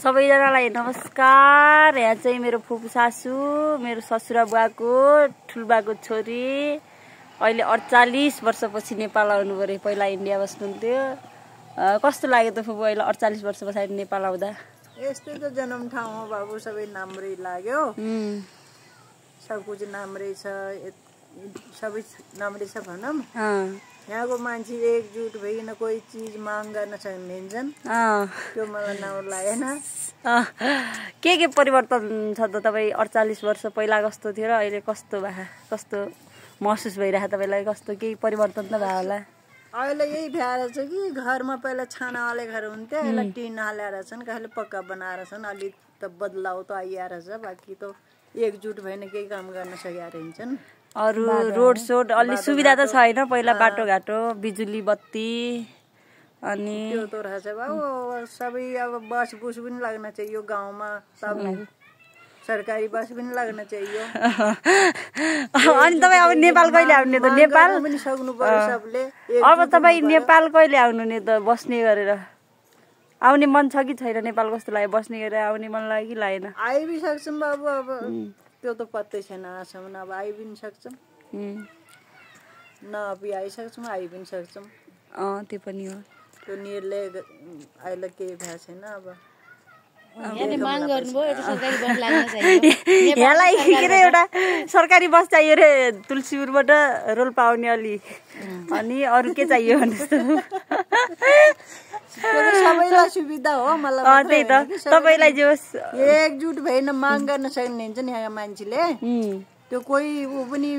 सबैजनालाई नमस्कार। यहाँ चाहिँ मेरो फुपू सासू, मेरो ससुरा बुवाको ठुलबाको छोरी अहिले 48 वर्षपछि नेपाल आउनु पर्यो। पहिला इन्डिया बस्नुहुन्थ्यो। कस्तो लाग्यो त फुपू अहिले 48 वर्ष पछाडि नेपाल आउँदा? यस्तै त जन्म ठाउँ हो बाबु, सबै नाम्रै लाग्यो। सब कुछ नाम्रै छ, सबै नाम्रै छ भनौँ। यहाँको मान्छे एकजुट भइकन कोही चिज माग गर्न सक्नेछन्, त्यो मलाई नाउँ लागेन। के परिवर्तन छ त तपाईँ 48 वर्ष पहिला कस्तो थियो र अहिले कस्तो भयो? कस्तो महसुस भइरहेको तपाईँलाई? कस्तो केही परिवर्तन त भयो होला? अहिले यही भएर छ कि घरमा पहिला छानावाले घर हुन्थ्यो, अहिले टिन हालेर छन्, कहिले पक्का बनाएर छन्। अलि त बदलाउ त आइएर छ, बाँकी त एकजुट भएन केही काम गर्न सकेर हिँड्छन्। अरू रोड सोड अलि सुविधा त छैन पहिला, बाटोघाटो बिजुली बत्ती अनि त्यो त रहेछ बाबु। सबै अब बस बुस पनि लाग्न चाहियो गाउँमा, सब सरकारी बस पनि लाग्न चाहियो। अनि तपाईँ अब नेपाल कहिले आउने त? नेपाल पनि सक्नु पर्यो सबले। अब तपाईँ नेपाल कहिले आउनु नि त? बस्ने गरेर आउने मन छ कि छैन? नेपाल कस्तो लाग्यो? बस्ने गरेर आउने मन लाग्यो कि लागेन? आइ पनि सक्छौँ बाबु, अब त्यो त पत्तै छैन आजसम्म। अब आइ पनि सक्छौँ, नअबि आइसक्छौँ, आइ पनि सक्छौँ। त्यो पनि हो। त्यो निर्णय अहिले केही भएको छैन। अब यहाँलाई के अरे एउटा सरकारी बस चाहियो रे तुलसीपुरबाट रोल्पा आउने अलि, अनि अरू के चाहियो भन्नुहोस् त? सबैलाई सुविधा हो मलाई। त्यही त, तपाईँलाई जे होस् एकजुट भएन माग गर्न सक्ने हुन्छ नि यहाँ मान्छेले। त्यो कोही ऊ पनि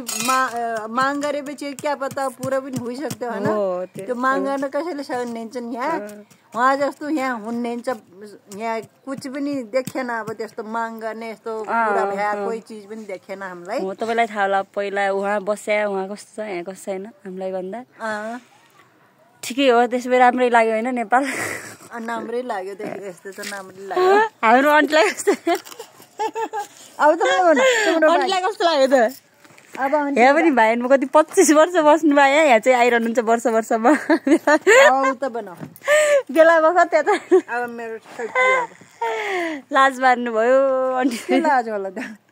माग गरेपछि क्या पत्ता पुरा पनि भइसक्थ्यो होइन। त्यो माग गर्न कसैले सक्ने हुन्छन् यहाँ? उहाँ जस्तो यहाँ हुने हुन्छ यहाँ कुछ पनि देखेन। अब त्यस्तो माग गर्ने यस्तो पुरा भए कोही चिज पनि देखेन हामीलाई। तपाईँलाई थाहा होला पहिला उहाँ बस्या, उहाँ कस्तो छ, यहाँ कस्तो छैन हामीलाई भन्दा। ठिकै हो, त्यसो भए राम्रै लाग्यो होइन नेपाल? राम्रै लाग्यो, यस्तो त राम्रै लाग्यो। हाम्रो अन्टलाई कस्तो? अब अन्टलाई कस्तो लाग्यो त? अब यहाँ पनि भाइ कति 25 वर्ष बस्नु भयो, यहाँ चाहिँ आइरहनुहुन्छ वर्ष वर्षमा। बेला बखत त्यहाँ त अब मेरो लाज मार्नु भयो। लाज होला त।